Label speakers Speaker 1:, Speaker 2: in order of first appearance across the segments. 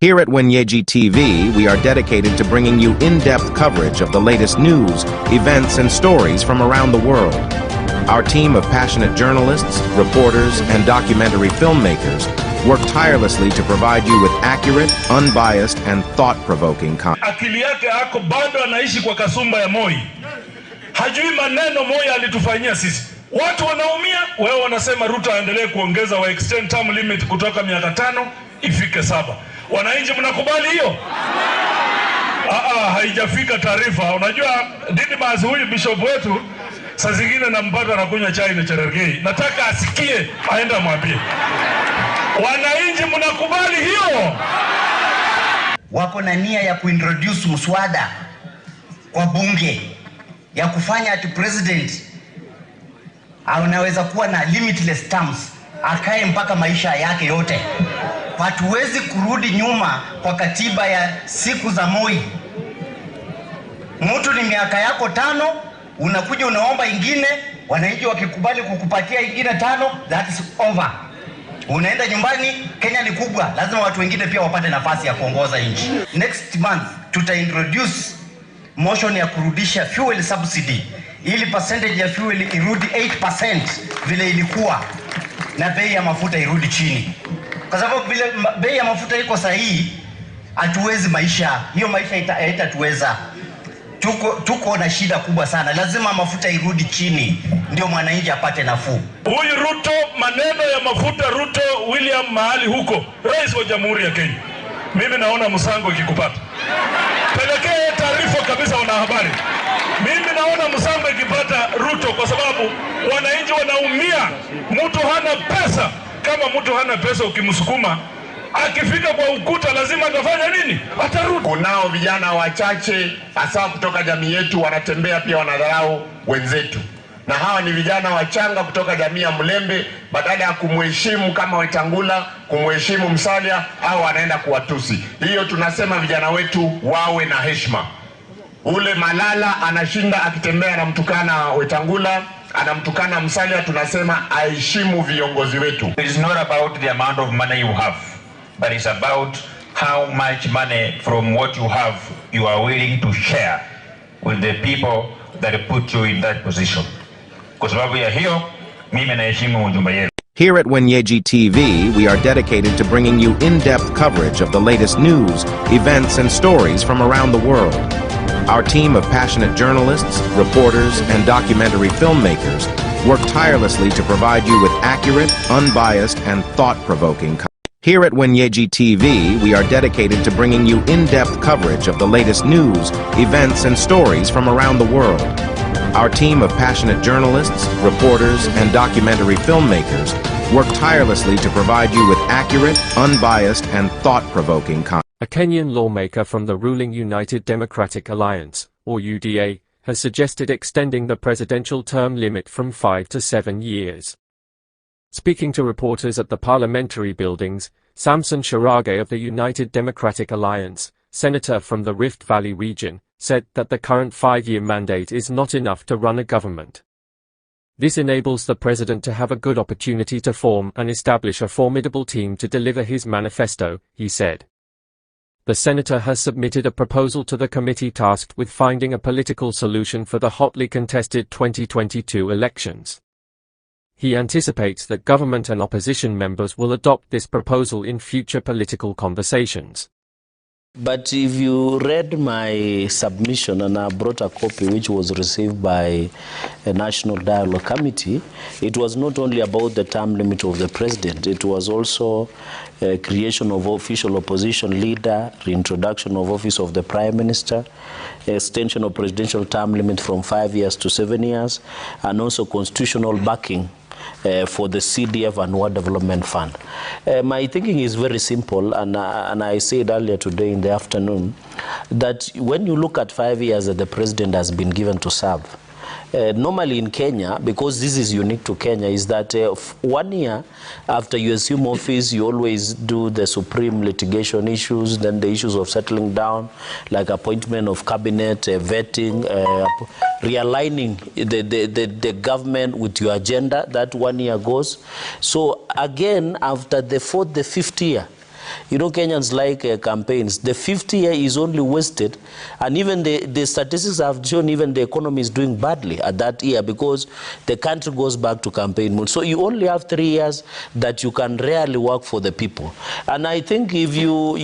Speaker 1: Here at Wenyeji TV, we are dedicated to bringing you in-depth coverage of the latest news, events, and stories from around the world. Our team of passionate journalists, reporters, and documentary filmmakers work tirelessly to provide you with accurate, unbiased, and thought-provoking content.
Speaker 2: Akili yake hako bado anaishi kwa kasumba ya Moi. Hajui maneno Moi alitufanyia sisi. Watu wanaumia, wao wanasema Ruto aendelee kuongeza wa extend term limit kutoka miaka 5 ifike 7. Wananchi mnakubali hiyo? Haijafika taarifa. Unajua Didmas huyu bishop wetu saa zingine nampata na kunywa chai na Cherargei. Nataka asikie aenda mwambie. Wananchi mnakubali hiyo?
Speaker 3: Wako na nia ya kuintroduce mswada kwa bunge ya kufanya ati president anaweza kuwa na limitless terms, akae mpaka maisha yake yote. Hatuwezi kurudi nyuma kwa katiba ya siku za Moi. Mtu ni miaka yako 5, unakuja unaomba ingine, wananchi wakikubali kukupatia ingine 5, that is over. Unaenda nyumbani. Kenya ni kubwa, lazima watu wengine pia wapate nafasi ya kuongoza nchi. Next month introduce motion ya kurudisha fuel subsidy ili percentage ya fuel irudi 8% vile ilikuwa, na bei ya mafuta irudi chini. Kwa sababu vile bei ya mafuta iko sahihi, hatuwezi hiyo maisha haitatuweza. Tuko na shida kubwa sana. Lazima mafuta irudi chini ndio mwananchi apate nafuu.
Speaker 2: Huyu Ruto, maneno ya mafuta, Ruto William mahali huko, rais wa Jamhuri ya Kenya. Mimi naona msango ikikupata. Pelekee taarifa kabisa wanahabari. Mimi naona msango ikipata Ruto, kwa sababu wananchi wanaumia. Mtu hana pesa. Kama mtu hana pesa ukimsukuma, akifika kwa ukuta lazima atafanya nini? Atarudi.
Speaker 4: Kunao vijana wachache hasa kutoka jamii yetu wanatembea pia wanadharau wenzetu. Na hawa ni vijana wachanga kutoka jamii ya Mlembe, badala ya kumheshimu kama Wetangula, kumheshimu Musalia, au wanaenda kuwatusi. Hiyo tunasema vijana wetu wawe na heshima. Ule Malala anashinda akitembea anamtukana Wetangula, anamtukana Musalia, tunasema aheshimu viongozi wetu.
Speaker 5: It is not about the amount of money you have, but it's about how much money from what you have you are willing to share with the people that put you in that position. Kwa sababu ya hiyo, mimi naheshimu ujumbe yenu.
Speaker 1: Here at Wenyeji TV, we are dedicated to bringing you in-depth coverage of the latest news, events, and stories from around the world. Our team of passionate journalists, reporters, and documentary filmmakers work tirelessly to provide you with accurate, unbiased, and thought-provoking content. Here at Wenyeji TV, we are dedicated to bringing you in-depth coverage of the latest news, events, and stories from around the world. Our team of passionate journalists, reporters, and documentary filmmakers work tirelessly to provide you with accurate, unbiased, and thought-provoking content.
Speaker 6: A Kenyan lawmaker from the ruling United Democratic Alliance, or UDA, has suggested extending the presidential term limit from 5 to 7 years. Speaking to reporters at the parliamentary buildings, Samson Sharage of the United Democratic Alliance, senator from the Rift Valley region, said that the current 5-year mandate is not enough to run a government. This enables the president to have a good opportunity to form and establish a formidable team to deliver his manifesto, he said. The senator has submitted a proposal to the committee tasked with finding a political solution for the hotly contested 2022 elections. He anticipates that government and opposition members will adopt this proposal in future political conversations.
Speaker 7: But if you read my submission, and I brought a copy which was received by a National Dialogue Committee, it was not only about the term limit of the president, it was also creation of official opposition leader, reintroduction of office of the prime minister, extension of presidential term limit from 5 years to 7 years, and also constitutional backing for the CDF and World Development Fund. My thinking is very simple, and I said earlier today in the afternoon that when you look at 5 years that the president has been given to serve, normally in Kenya, because this is unique to Kenya, is that 1 year after you assume office, you always do the supreme litigation issues, then the issues of settling down, like appointment of cabinet, vetting, realigning the government with your agenda. That 1 year goes. So again, after the 4th, the 5th year, You know, Kenyans like campaigns. The 50th year is only wasted, and even the statistics have shown even the economy is doing badly at that year because the country goes back to campaign mode. So you only have 3 years that you can really work for the people. And I think if you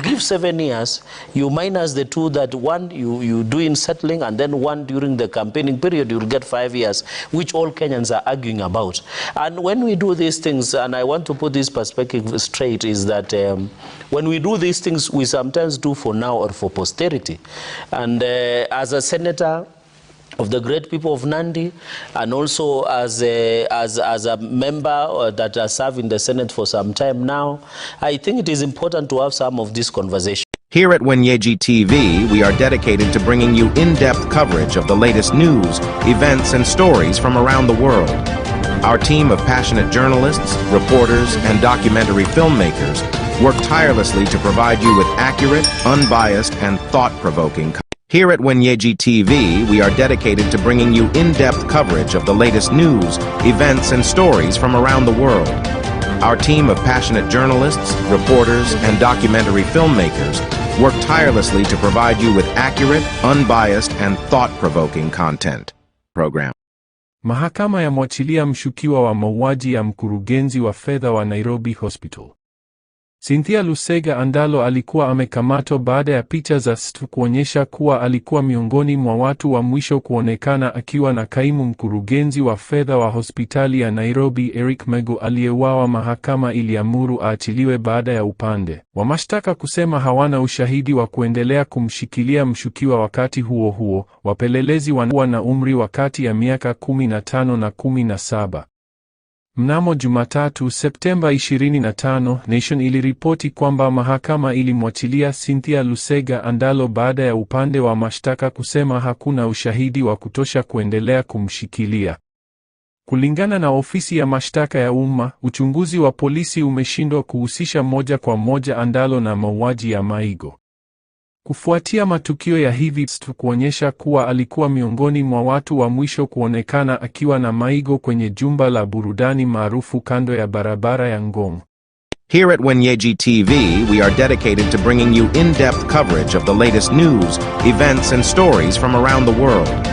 Speaker 7: give 7 years, you minus the 2 that one you do in settling, and then 1 during the campaigning period, you'll get 5 years, which all Kenyans are arguing about. And when we do these things, and I want to put this perspective straight, is that when we do these things, we sometimes do for now or for posterity. And as a senator of the great people of Nandi, and also as a member that has served in the Senate for some time now, I think it is important to have some of this conversation.
Speaker 1: Here at Wenyeji TV, we are dedicated to bringing you in-depth coverage of the latest news, events, and stories from around the world. Our team of passionate journalists, reporters, and documentary filmmakers work tirelessly to provide you with accurate, unbiased, and thought-provoking content. Here at Wenyeji TV, we are dedicated to bringing you in-depth coverage of the latest news, events, and stories from around the world. Our team of passionate journalists, reporters, and documentary filmmakers work tirelessly to provide you with accurate, unbiased, and thought-provoking content. Program.
Speaker 8: Mahakama yamwachilia mshukiwa wa mauaji ya mkurugenzi wa fedha wa Nairobi Hospital. Cynthia Lusega Andalo alikuwa amekamatwa baada ya picha za ST kuonyesha kuwa alikuwa miongoni mwa watu wa mwisho kuonekana akiwa na kaimu mkurugenzi wa fedha wa hospitali ya Nairobi Eric Mego aliyeuawa. Mahakama iliamuru aachiliwe baada ya upande wa mashtaka kusema hawana ushahidi wa kuendelea kumshikilia mshukiwa. Wakati huo huo, wapelelezi wanakuwa na umri wa kati ya miaka 15 na 17. Mnamo Jumatatu, Septemba 25, Nation iliripoti kwamba mahakama ilimwachilia Cynthia Lusega Andalo baada ya upande wa mashtaka kusema hakuna ushahidi wa kutosha kuendelea kumshikilia. Kulingana na ofisi ya mashtaka ya umma, uchunguzi wa polisi umeshindwa kuhusisha moja kwa moja Andalo na mauaji ya Maigo. Kufuatia matukio ya hivi kuonyesha kuwa alikuwa miongoni mwa watu wa mwisho kuonekana akiwa na Maigo kwenye jumba la burudani maarufu kando ya barabara ya Ngong.
Speaker 1: Here at Wenyeji TV, we are dedicated to bringing you in-depth coverage of the latest news, events, and stories from around the world.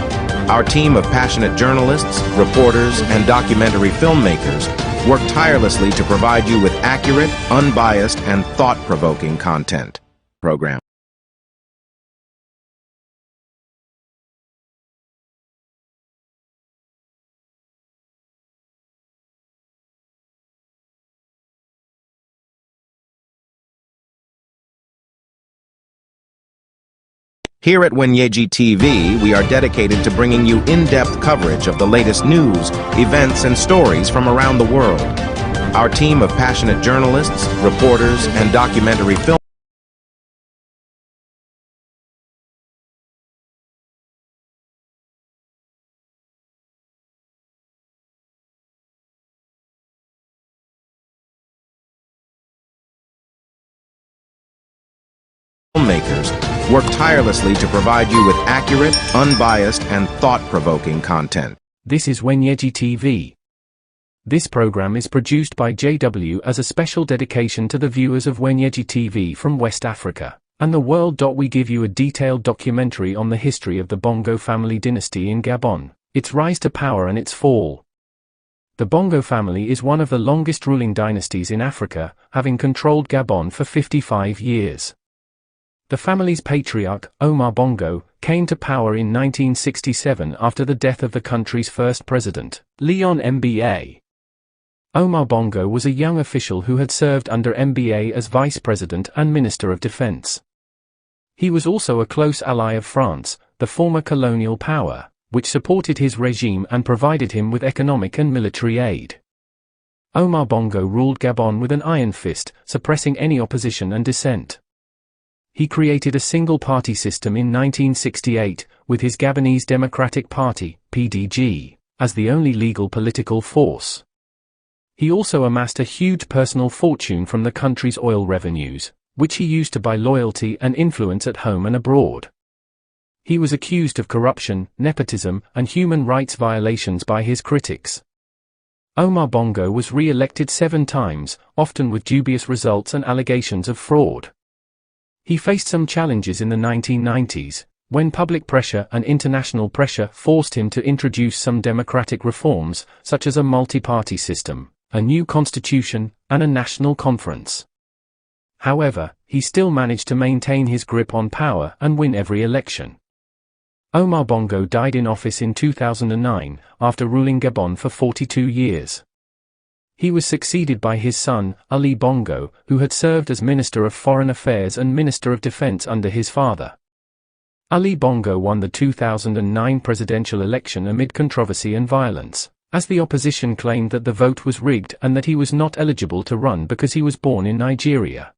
Speaker 1: Our team of passionate journalists, reporters, and documentary filmmakers work tirelessly to provide you with accurate, unbiased, and thought-provoking content. Program. Here at Wenyeji TV, we are dedicated to bringing you in-depth coverage of the latest news, events, and stories from around the world. Our team of passionate journalists, reporters, and documentary filmmakers work tirelessly to provide you with accurate, unbiased, and thought-provoking content.
Speaker 6: This is Wenyeji TV. This program is produced by JW as a special dedication to the viewers of Wenyeji TV from West Africa and the world. We give you a detailed documentary on the history of the Bongo family dynasty in Gabon, its rise to power and its fall. The Bongo family is one of the longest ruling dynasties in Africa, having controlled Gabon for 55 years. The family's patriarch, Omar Bongo, came to power in 1967 after the death of the country's first president, Leon Mba. Omar Bongo was a young official who had served under Mba as vice president and minister of defense. He was also a close ally of France, the former colonial power, which supported his regime and provided him with economic and military aid. Omar Bongo ruled Gabon with an iron fist, suppressing any opposition and dissent. He created a single-party system in 1968, with his Gabonese Democratic Party, PDG, as the only legal political force. He also amassed a huge personal fortune from the country's oil revenues, which he used to buy loyalty and influence at home and abroad. He was accused of corruption, nepotism, and human rights violations by his critics.
Speaker 8: Omar Bongo was re-elected 7 times, often with dubious results and allegations of fraud. He faced some challenges in the 1990s, when public pressure and international pressure forced him to introduce some democratic reforms, such as a multi-party system, a new constitution, and a national conference. However, he still managed to maintain his grip on power and win every election. Omar Bongo died in office in 2009, after ruling Gabon for 42 years. He was succeeded by his son, Ali Bongo, who had served as Minister of Foreign Affairs and Minister of Defense under his father. Ali Bongo won the 2009 presidential election amid controversy and violence, as the opposition claimed that the vote was rigged and that he was not eligible to run because he was born in Nigeria.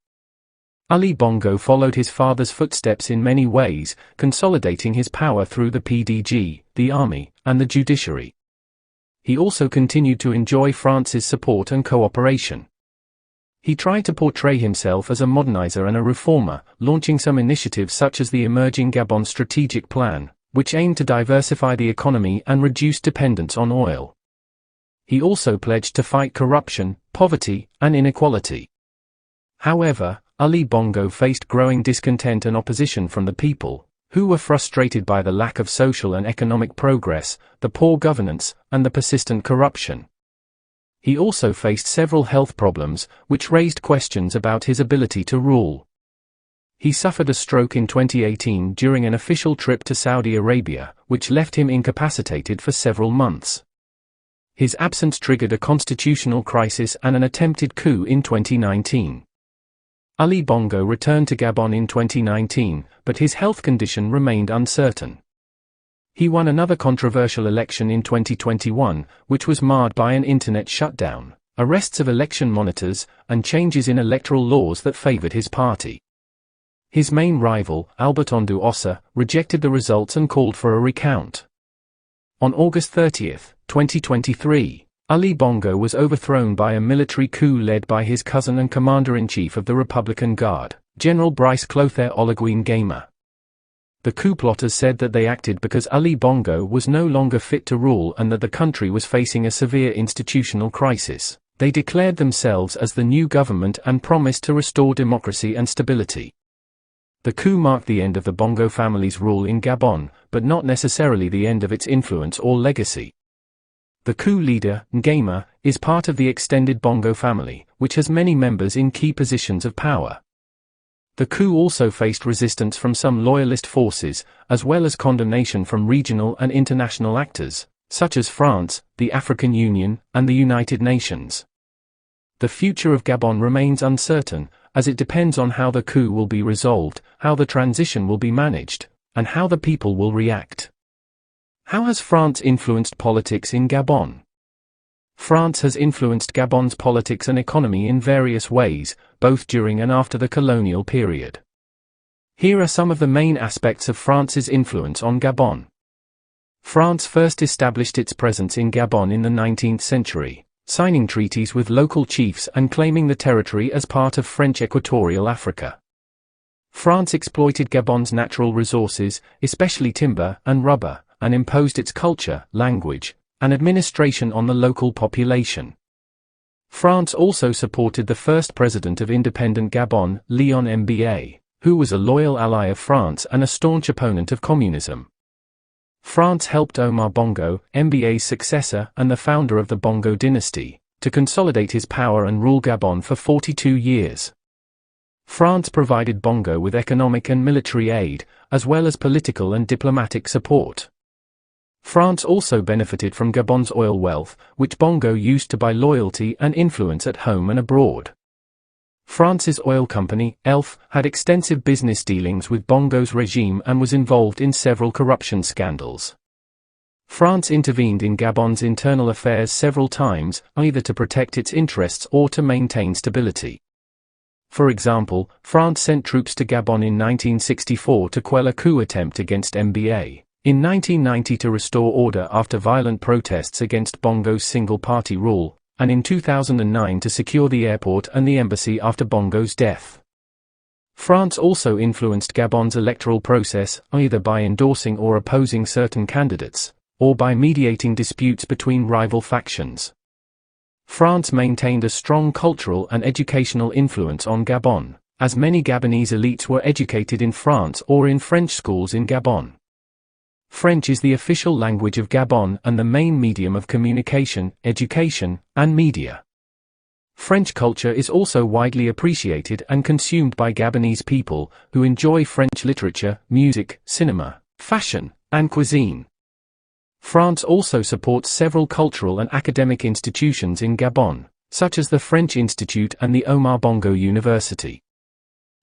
Speaker 8: Ali Bongo followed his father's footsteps in many ways, consolidating his power through the PDG, the army, and the judiciary. He also continued to enjoy France's support and cooperation. He tried to portray himself as a modernizer and a reformer, launching some initiatives such as the emerging Gabon Strategic Plan, which aimed to diversify the economy and reduce dependence on oil. He also pledged to fight corruption, poverty, and inequality. However, Ali Bongo faced growing discontent and opposition from the people, who were frustrated by the lack of social and economic progress, the poor governance, and the persistent corruption. He also faced several health problems, which raised questions about his ability to rule. He suffered a stroke in 2018 during an official trip to Saudi Arabia, which left him incapacitated for several months. His absence triggered a constitutional crisis and an attempted coup in 2019. Ali Bongo returned to Gabon in 2019, but his health condition remained uncertain. He won another controversial election in 2021, which was marred by an internet shutdown, arrests of election monitors, and changes in electoral laws that favored his party. His main rival, Albertondo Ossa, rejected the results and called for a recount. On August 30, 2023, Ali Bongo was overthrown by a military coup led by his cousin and commander-in-chief of the Republican Guard, General Brice Clotaire Oligui Nguema. The coup plotters said that they acted because Ali Bongo was no longer fit to rule and that the country was facing a severe institutional crisis. They declared themselves as the new government and promised to restore democracy and stability. The coup marked the end of the Bongo family's rule in Gabon, but not necessarily the end of its influence or legacy. The coup leader, Nguema, is part of the extended Bongo family, which has many members in key positions of power. The coup also faced resistance from some loyalist forces, as well as condemnation from regional and international actors, such as France, the African Union, and the United Nations. The future of Gabon remains uncertain, as it depends on how the coup will be resolved, how the transition will be managed, and how the people will react. How has France influenced politics in Gabon? France has influenced Gabon's politics and economy in various ways, both during and after the colonial period. Here are some of the main aspects of France's influence on Gabon. France first established its presence in Gabon in the 19th century, signing treaties with local chiefs and claiming the territory as part of French Equatorial Africa. France exploited Gabon's natural resources, especially timber and rubber, and imposed its culture, language, and administration on the local population. France also supported the first president of independent Gabon, Léon Mba, who was a loyal ally of France and a staunch opponent of communism. France helped Omar Bongo, Mba's successor and the founder of the Bongo dynasty, to consolidate his power and rule Gabon for 42 years. France provided Bongo with economic and military aid, as well as political and diplomatic support. France also benefited from Gabon's oil wealth, which Bongo used to buy loyalty and influence at home and abroad. France's oil company, ELF, had extensive business dealings with Bongo's regime and was involved in several corruption scandals. France intervened in Gabon's internal affairs several times, either to protect its interests or to maintain stability. For example, France sent troops to Gabon in 1964 to quell a coup attempt against Mba. In 1990 to restore order after violent protests against Bongo's single-party rule, and in 2009 to secure the airport and the embassy after Bongo's death. France also influenced Gabon's electoral process, either by endorsing or opposing certain candidates, or by mediating disputes between rival factions. France maintained a strong cultural and educational influence on Gabon, as many Gabonese elites were educated in France or in French schools in Gabon. French is the official language of Gabon and the main medium of communication, education, and media. French culture is also widely appreciated and consumed by Gabonese people, who enjoy French literature, music, cinema, fashion, and cuisine. France also supports several cultural and academic institutions in Gabon, such as the French Institute and the Omar Bongo University.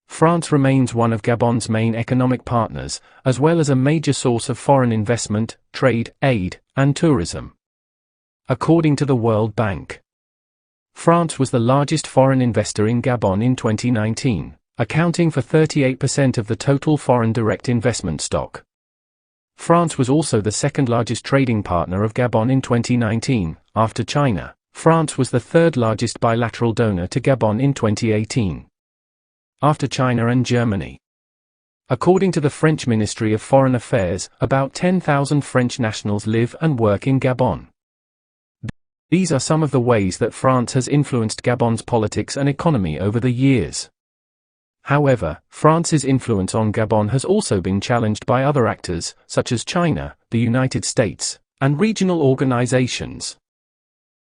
Speaker 8: France remains one of Gabon's main economic partners, as well as a major source of foreign investment, trade, aid, and tourism. According to the World Bank, France was the largest foreign investor in Gabon in 2019, accounting for 38% of the total foreign direct investment stock. France was also the second largest trading partner of Gabon in 2019, after China. France was the third largest bilateral donor to Gabon in 2018, after China and Germany. According to the French Ministry of Foreign Affairs, about 10,000 French nationals live and work in Gabon. These are some of the ways that France has influenced Gabon's politics and economy over the years. However, France's influence on Gabon has also been challenged by other actors, such as China, the United States, and regional organizations.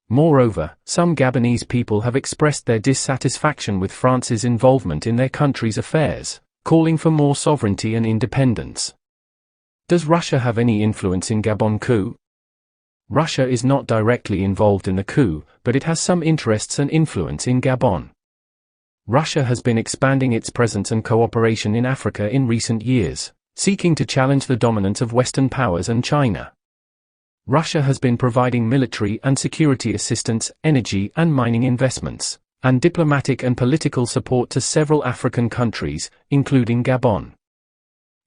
Speaker 8: Moreover, some Gabonese people have expressed their dissatisfaction with France's involvement in their country's affairs, calling for more sovereignty and independence. Does Russia have any influence in Gabon coup? Russia is not directly involved in the coup, but it has some interests and influence in Gabon. Russia has been expanding its presence and cooperation in Africa in recent years, seeking to challenge the dominance of Western powers and China. Russia has been providing military and security assistance, energy and mining investments, and diplomatic and political support to several African countries, including Gabon.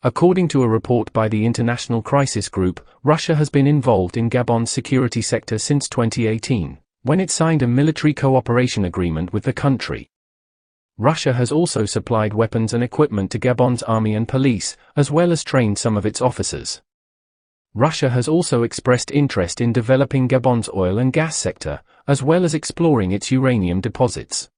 Speaker 8: According to a report by the International Crisis Group, Russia has been involved in Gabon's security sector since 2018, when it signed a military cooperation agreement with the country. Russia has also supplied weapons and equipment to Gabon's army and police, as well as trained some of its officers. Russia has also expressed interest in developing Gabon's oil and gas sector, as well as exploring its uranium deposits.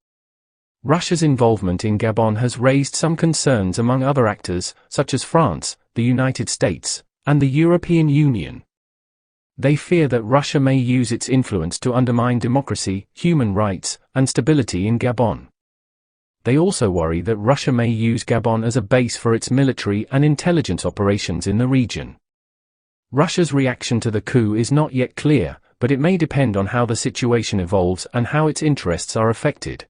Speaker 8: Russia's involvement in Gabon has raised some concerns among other actors, such as France, the United States, and the European Union. They fear that Russia may use its influence to undermine democracy, human rights, and stability in Gabon. They also worry that Russia may use Gabon as a base for its military and intelligence operations in the region. Russia's reaction to the coup is not yet clear, but it may depend on how the situation evolves and how its interests are affected.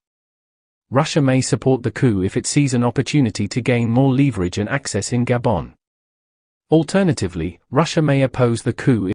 Speaker 8: Russia may support the coup if it sees an opportunity to gain more leverage and access in Gabon. Alternatively, Russia may oppose the coup